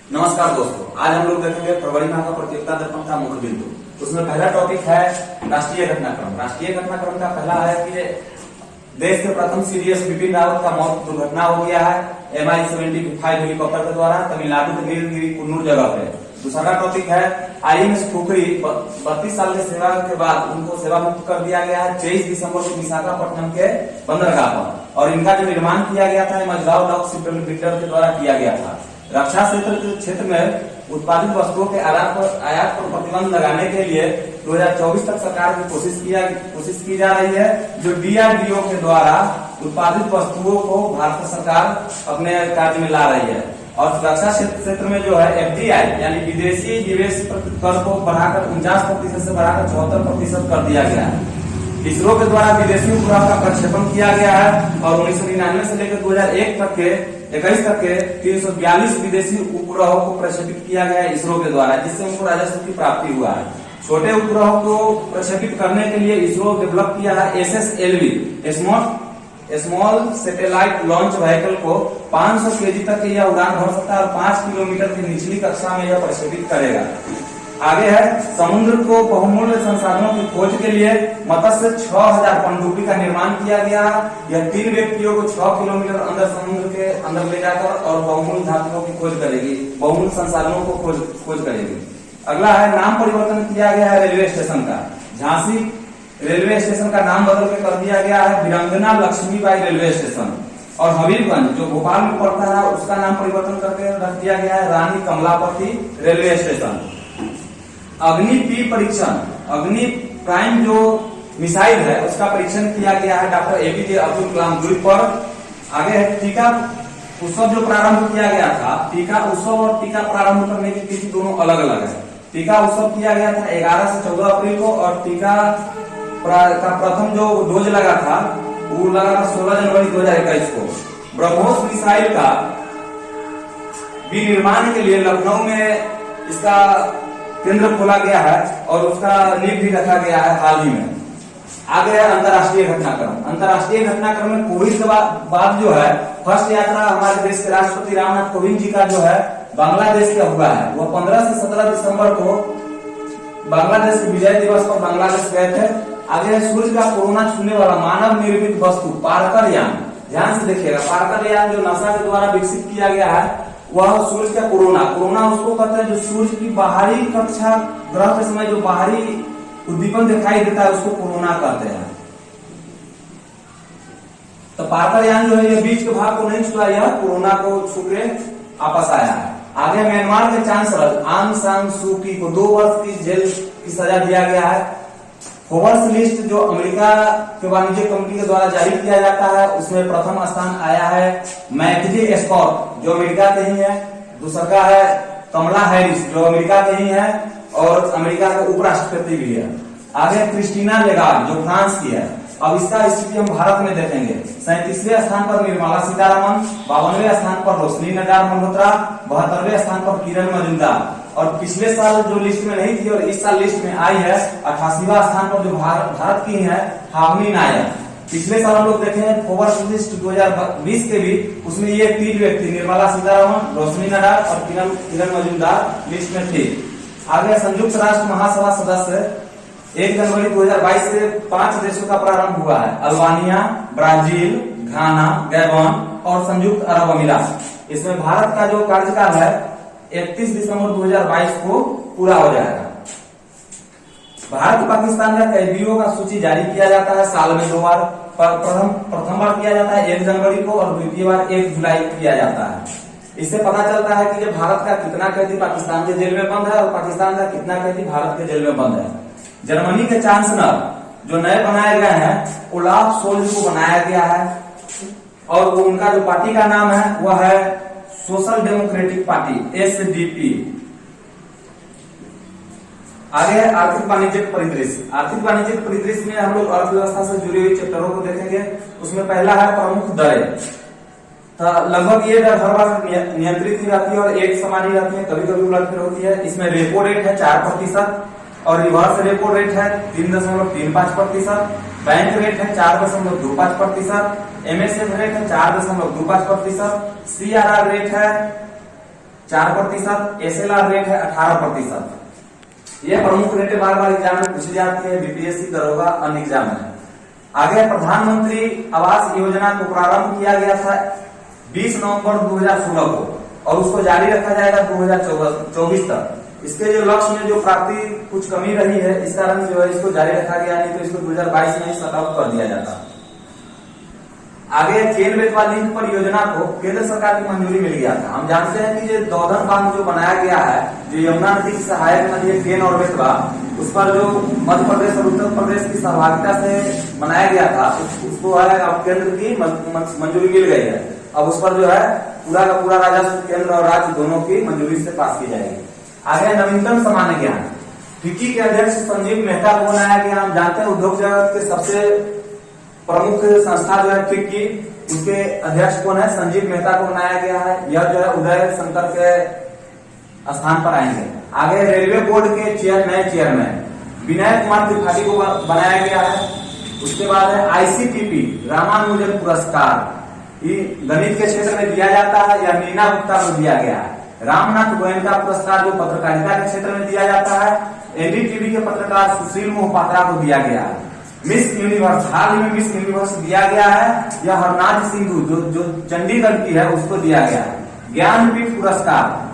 नमस्कार दोस्तों, आज हम लोग देखेंगे फरवरी माह का प्रतियोगिता दर्पण का मुख्य बिंदु। उसमें पहला टॉपिक है राष्ट्रीय घटनाक्रम। राष्ट्रीय घटनाक्रम का पहला है कि देश के प्रथम सीडीएस बिपिन रावत का मौत दुर्घटना हो गया है MI-75 हेलीकॉप्टर के द्वारा तमिलनाडु के नीलगिरी कुन्नूर जगह पे। दूसरा टॉपिक है INS खुखरी 32 साल के सेवा के बाद उनको सेवा मुक्त कर दिया गया है 23 दिसंबर को विशाखापट्टनम के बंदरगाह पर, और इनका जो निर्माण किया गया था मझगांव डॉक शिप बिल्डर के द्वारा किया गया था। रक्षा क्षेत्र में उत्पादित वस्तुओं के आयात पर प्रतिबंध लगाने के लिए 2024 तक सरकार की कोशिश की जा रही है, जो DRDO के द्वारा उत्पादित वस्तुओं को भारत सरकार अपने कार्य में ला रही है। और रक्षा क्षेत्र में जो है FDI यानी विदेशी निवेश कर को बढ़ाकर 49% से बढ़ाकर 74% कर दिया गया है। इसरो के द्वारा विदेशी उपग्रह का प्रक्षेपण किया गया है और 1999 से लेकर 2021 तक के 342 विदेशी उपग्रहों को प्रक्षेपित किया गया है इसरो के द्वारा, जिससे उनको राजस्व की प्राप्ति हुआ है। छोटे उपग्रहों को प्रक्षेपित करने के लिए इसरो डेवलप किया है SSLV small satellite launch vehicle को 500 kg तक यह उड़ान भर सकता है और 5 किलोमीटर की निचली कक्षा में यह प्रक्षेपित करेगा। आगे है समुद्र को बहुमूल्य संसाधनों की खोज के लिए मत्स्य 6000 पनडुब्बी का निर्माण किया गया। यह 3 व्यक्तियों को 6 किलोमीटर अंदर समुद्र के अंदर ले जाकर और बहुमूल्य धातुओं की खोज करेगी, बहुमूल्य संसाधनों को खोज करेगी। अगला है नाम परिवर्तन किया गया है रेलवे स्टेशन का। झांसी रेलवे स्टेशन का नाम बदल के कर दिया गया है वीरांगना लक्ष्मीबाई रेलवे स्टेशन। और हबीबगंज जो भोपाल में पड़ता है उसका नाम परिवर्तन करके रख दिया गया है रानी कमलापति रेलवे स्टेशन। अग्नि P परीक्षण, अग्नि प्राइम जो मिसाइल है उसका परीक्षण किया गया है डॉक्टर APJ अब्दुल कलाम द्वीप पर। आगे है टीका उत्सव जो प्रारंभ किया गया था। टीका उत्सव और टीका प्रारंभ करने की तिथि दोनों अलग अलग है। टीका उत्सव किया गया था 11 से 14 अप्रैल को और टीका का प्रथम जो डोज लगा था वो लगा था 16 जनवरी 2021 को। ब्रह्मोस मिसाइल का विनिर्माण के लिए लखनऊ में इसका केंद्र खोला गया है और उसका नींव भी रखा गया है हाल ही में। आगे है अंतर्राष्ट्रीय घटनाक्रम। अंतर्राष्ट्रीय घटनाक्रम में कोविड के बाद जो है फर्स्ट यात्रा हमारे देश के राष्ट्रपति रामनाथ कोविंद जी का जो है बांग्लादेश का हुआ है। वह 15 से 17 दिसंबर को बांग्लादेश के विजय दिवस पर बांग्लादेश गए थे। आगे सूर्य का कोरोना छूने वाला मानव निर्मित वस्तु पार्कर यान, ध्यान से देखिएगा, पार्कर यान जो नासा के द्वारा विकसित किया गया है वह सूर्य का कोरोना उसको कहते हैं जो सूर्य की बाहरी कक्षा ग्रह के समय जो बाहरी उद्दीपन दिखाई देता है उसको कोरोना कहते हैं। तो पार्कर यान जो है ये बीच के भाग को नहीं छुआ, यह कोरोना को छू के वापस आया है। आगे म्यांमार के चांसलर आंग सान सू की को 2 वर्ष की जेल की सजा दिया गया है। फोर्ब्स लिस्ट जो अमेरिका के वाणिज्य कमेटी के द्वारा जारी किया जाता है उसमें प्रथम स्थान आया है मैकजी स्कॉट जो अमेरिका के ही है। दूसरा है कमला हैरिस जो अमेरिका के ही है और अमेरिका के उपराष्ट्रपति भी है। आगे क्रिस्टीना लेगार्ड जो फ्रांस की है। अब इसका स्थिति हम भारत में देखेंगे। 37वें स्थान पर निर्मला सीतारमण, 52वें स्थान पर रोशनी नडार मल्होत्रा, 72वें स्थान पर किरण मजूमदार। और पिछले साल जो लिस्ट में नहीं थी और इस साल लिस्ट में आई है 88वां स्थान पर जो भारत की है हावनी नायक। पिछले साल हम लोग देखे फोर्ब्स लिस्ट 2020 के भी, उसमें ये 3 व्यक्ति निर्मला सीतारमण, रोशनी नडार और किरण मजूमदार लिस्ट में थे। आगे संयुक्त राष्ट्र महासभा सदस्य 1 जनवरी 2022 से 5 देशों का प्रारंभ हुआ है। अल्बानिया, ब्राजील, घाना, गैबन और संयुक्त अरब अमीरात। इसमें भारत का जो कार्यकाल है 31 दिसंबर 2022 को पूरा हो जाएगा। भारत पाकिस्तान का कैदियों का सूची जारी किया जाता है साल में 2 बार। प्रथम बार किया जाता है 1 जनवरी को और द्वितीय बार 1 जुलाई को किया जाता है। इससे पता चलता है कि भारत का कितना कैदी पाकिस्तान के जेल में बंद है और पाकिस्तान का कितना कैदी भारत के जेल में बंद है। जर्मनी के चांसलर जो नए बनाए गए हैं ओलाफ शोल्ज को बनाया गया है और वो उनका जो पार्टी का नाम है वह है सोशल डेमोक्रेटिक पार्टी SDP। आगे है आर्थिक वाणिज्यिक परिदृश्य। आर्थिक वाणिज्यिक परिदृश्य में हम लोग अर्थव्यवस्था से जुड़ी हुई चैप्टरों को देखेंगे। उसमें पहला है प्रमुख दरें। तो लगभग ये दर हर बार नियंत्रित ही रहती है और एक समान ही रहती है, कभी कभी उलटफेर होती है। इसमें रेपो रेट है 4% और रिवर्स रेपो रेट है 3.35%, बैंक रेट है 4.25%, MSF रेट है 4.25%, CRR रेट है 4%, SLR रेट है 18%। ये प्रमुख रेट बार बार एग्जाम में पूछी जाती है, बीपीएससी, दरोगा, अन्य एग्जाम में। आगे प्रधानमंत्री आवास योजना को प्रारंभ किया गया था 20 नवंबर 2016 को और उसको जारी रखा जाएगा 2024 तक। इसके जो लक्ष्य में जो प्राप्ति कुछ कमी रही है, इस कारण जो है इसको जारी रखा गया, नहीं तो इसको 2022 में शट आउट कर दिया जाता। आगे केन बेतवा लिंक परियोजना को केंद्र सरकार की मंजूरी मिल गया था। हम जानते हैं कि ये दौधन बांध जो बनाया गया है, जो यमुना नदी की सहायक नदी है केन और बेतवा, उस पर जो मध्य प्रदेश और उत्तर प्रदेश की सहभागिता से बनाया गया था, उसको है अब केंद्र की मंजूरी मिल गई है। अब उस पर जो है पूरा का पूरा राजस्व केंद्र और राज्य दोनों की मंजूरी से पास की जाएगी। आगे नवीनतम सामान्य ज्ञान, फिक्की के अध्यक्ष संजीव मेहता को बनाया गया। हम जानते हैं उद्योग जगत के सबसे प्रमुख संस्था जो है फिक्की, उसके अध्यक्ष कौन है? संजीव मेहता को बनाया गया है। यह जो है उदय शंकर के स्थान पर आएंगे। आगे रेलवे बोर्ड के नए चेयरमैन विनय कुमार त्रिपाठी को बनाया गया है। उसके बाद है ICTP रामानुजन पुरस्कार, ये गणित के क्षेत्र में दिया जाता है, या मीना गुप्ता को दिया गया है। रामनाथ गोयनका पुरस्कार जो पत्रकारिता के क्षेत्र में दिया जाता है, NDTV के पत्रकार सुशील मोहपात्रा को दिया गया है। मिस यूनिवर्स, हाल ही में मिस यूनिवर्स दिया गया है, यह हरनाज सिंधु जो चंडीगढ़ की है उसको दिया गया है। ज्ञानपीठ पुरस्कार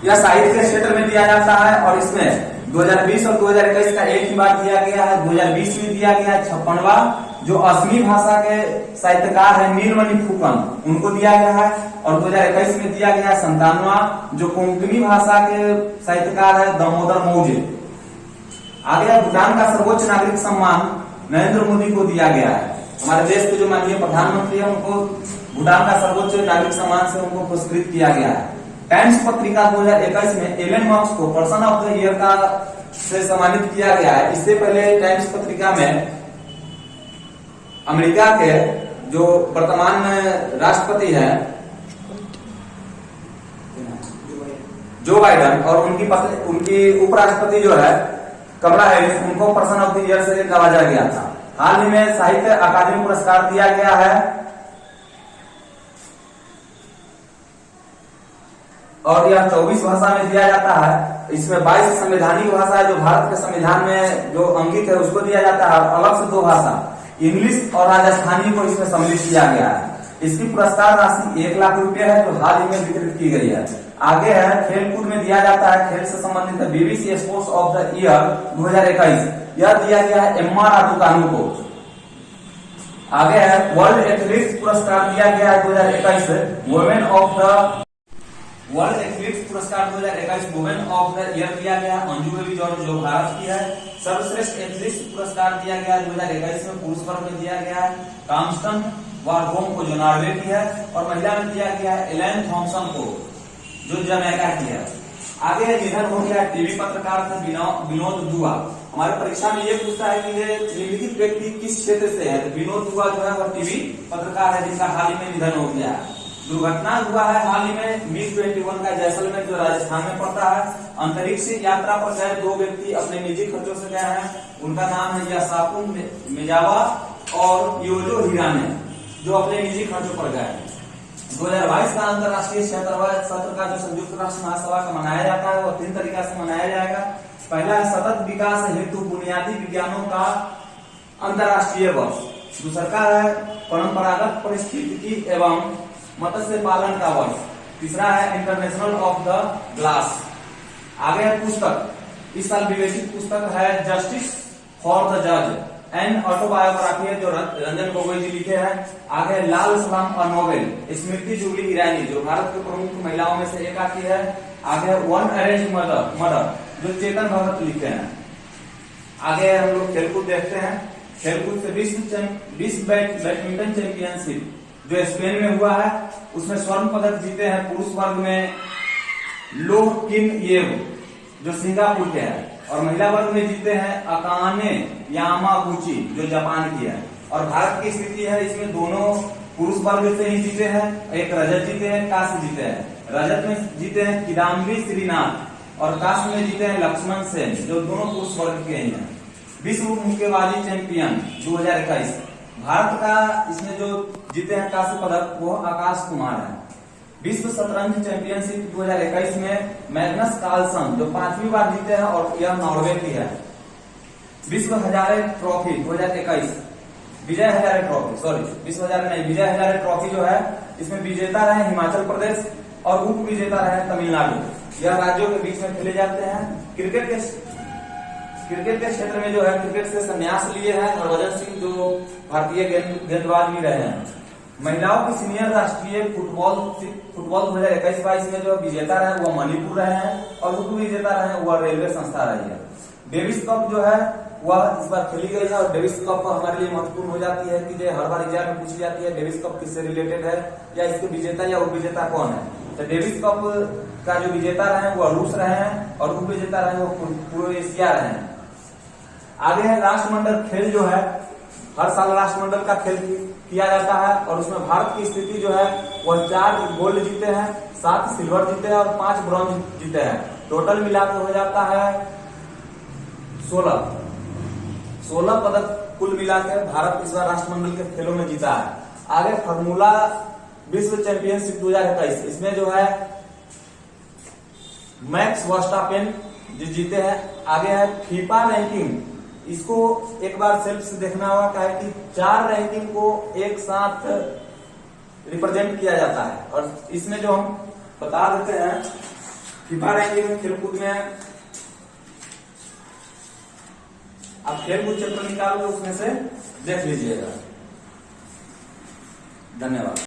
यह साहित्य के क्षेत्र में दिया जाता है और इसमें 2020 और 2021 का एक ही बार दिया गया है। 2020 में दिया गया है 56वां, जो असमी भाषा के साहित्यकार है नीलमणि फुकन, उनको दिया गया है। और 2021 में दिया गया 57वां, जो कोंकणी भाषा के साहित्यकार है दामोदर मौर्य। आगे भूटान का सर्वोच्च नागरिक सम्मान नरेंद्र मोदी को दिया गया है। हमारे देश के जो माननीय प्रधानमंत्री है, उनको भूटान का सर्वोच्च नागरिक सम्मान से उनको पुरस्कृत किया गया है। टाइम्स पत्रिका 2021 में एलन मस्क को पर्सन ऑफ द ईयर का से सम्मानित किया गया है। इससे पहले टाइम्स पत्रिका में अमेरिका के जो वर्तमान में राष्ट्रपति है जो बाइडन और उनकी उपराष्ट्रपति जो है कमला हैरिस, उनको पर्सन ऑफ द ईयर से नवाजा गया था। हाल ही में साहित्य अकादमी पुरस्कार दिया गया है और यह 24 भाषा में दिया जाता है। इसमें 22 संवैधानिक भाषा है जो भारत के संविधान में जो अंकित है उसको दिया जाता है। अलग से 2 भाषा इंग्लिश और राजस्थानी को इसमें सम्मिलित किया गया है। इसकी पुरस्कार राशि 1 लाख रुपए है, जो हाल ही में वितरित की गई है। आगे है खेलकूद में दिया जाता है, खेल से संबंधित है BBC sports of the year 2021, यह दिया गया है एम्मा राडुकानु को। आगे है वर्ल्ड एथलेटिक्स पुरस्कार दिया गया है 2021 women of the world athletics पुरस्कार 2021 वुमेन ऑफ द ईयर दिया गया अंजू बेबी जॉर्ज जो भारत की है। सर्वश्रेष्ठ एथलीट्स पुरस्कार दिया गया 2021 में पुरुष वर्ग में दिया गया है कांस्टन वारहोम को जो नॉर्वे की है, और महिला में दिया गया है एलेन थॉम्सन को जो जमैका की है। आगे निधन हो गया टीवी पत्रकार थे विनोद दुआ। हमारे परीक्षा में ये पूछता है कि ये निम्नलिखित व्यक्ति किस क्षेत्र से है, तो विनोद दुआ जो है वह टीवी पत्रकार है जिसका हाल ही में निधन हो गया है। दुर्घटना हुआ है हाल ही में MiG-21 का जैसलमेर जो राजस्थान में पड़ता है। अंतरिक्ष यात्रा पर गए 2 व्यक्ति अपने निजी खर्चों से गए हैं, उनका नाम है यासाकु मिजावा और योजो हिराने, जो अपने निजी खर्चों पर गए। 2022 का अंतर्राष्ट्रीय 76वां सत्र का जो संयुक्त राष्ट्र महासभा का मनाया जाता है वो 3 तरीका से मनाया जाएगा। पहला है सतत विकास हेतु बुनियादी विज्ञानों का अंतर्राष्ट्रीय वर्ष। दूसरा है परंपरागत परिस्थितिकी एवं मत्स्य पालन का वर्ष। तीसरा है इंटरनेशनल ऑफ द ग्लास। आगे है पुस्तक, इस साल विवेचित पुस्तक है जस्टिस फॉर द जज एंड ऑटोबायोग्राफी है जो रंजन गोगोई जी लिखे हैं। आगे लाल सलाम और नोबेल स्मृति जुबली ईरानी जो भारत की प्रमुख महिलाओं में से एक आती है। आगे वन अरेंज मर्डर जो चेतन भगत लिखे हैं। आगे हम लोग खेलकूद देखते हैं। खेलकूद से विश्व बैडमिंटन चैंपियनशिप जो स्पेन में हुआ है उसमें स्वर्ण पदक जीते हैं पुरुष वर्ग में लो किन येव जो सिंगापुर के हैं, और महिला वर्ग में जीते हैं अकाने यामागुची जो जापान की है। और भारत की स्थिति है इसमें दोनों पुरुष वर्ग से ही जीते हैं, एक रजत जीते हैं, कांस्य जीते हैं। रजत में जीते हैं किदाम्बी श्रीनाथ और कांस्य में जीते हैं लक्ष्मण सेन जो दोनों पुरुष वर्ग के ही हैं। विश्व मुक्केबाजी चैंपियन 2021 भारत का इसमें जो जीते हैं कांस्य पदक वो आकाश कुमार है। विश्व शतरंज चैंपियनशिप 2021 में मैग्नस कार्लसन जो 5वीं बार जीते हैं और यह नॉर्वे की है। विश्व Hazare trophy 2021, Vijay Hazare trophy, sorry विश्व हजारे नहीं, विजय हजारे ट्रॉफी जो है इसमें विजेता रहे हिमाचल प्रदेश और उप विजेता रहे तमिलनाडु। यह राज्यों के बीच में खेले जाते हैं। क्रिकेट के क्षेत्र में जो है क्रिकेट से संन्यास लिए हैं हरभजन सिंह जो भारतीय गेंदबाज भी रहे हैं। महिलाओं की सीनियर राष्ट्रीय फुटबॉल 2021-22 में जो विजेता रहे वो मणिपुर रहे हैं और उप विजेता रहे वह रेलवे संस्था रही है। डेविस कप जो है वह इस बार खेली गई है और डेविस कप हमारे लिए महत्वपूर्ण हो जाती है कि जो हर बार एग्जाम में पूछी जाती है डेविस कप किससे रिलेटेड है या इसके विजेता या उप विजेता कौन है। तो डेविस कप का जो विजेता रहे वो रूस रहे हैं और उप विजेता रहे वो पूर्व एशिया रहे हैं। आगे है राष्ट्रमंडल खेल जो है हर साल राष्ट्रमंडल का खेल किया जाता है और उसमें भारत की स्थिति जो है वह 4 गोल्ड जीते हैं, 7 सिल्वर जीते हैं और 5 ब्रॉन्ज जीते हैं। टोटल मिलाकर हो जाता है 16 पदक कुल मिलाकर भारत इस बार राष्ट्रमंडल के खेलों में जीता है। आगे फार्मूला विश्व चैंपियनशिप 2021 इसमें जो है मैक्स वर्स्टापेन जो जीते हैं। आगे है फीफा रैंकिंग, इसको एक बार सेल्फ से देखना होगा क्या है कि 4 रैंकिंग को एक साथ रिप्रेजेंट किया जाता है और इसमें जो हम बता देते हैं फीफा रैंकिंग में खेलकूद में आप खेलकूद चैप्टर निकाल लो उसमें से देख लीजिएगा। धन्यवाद।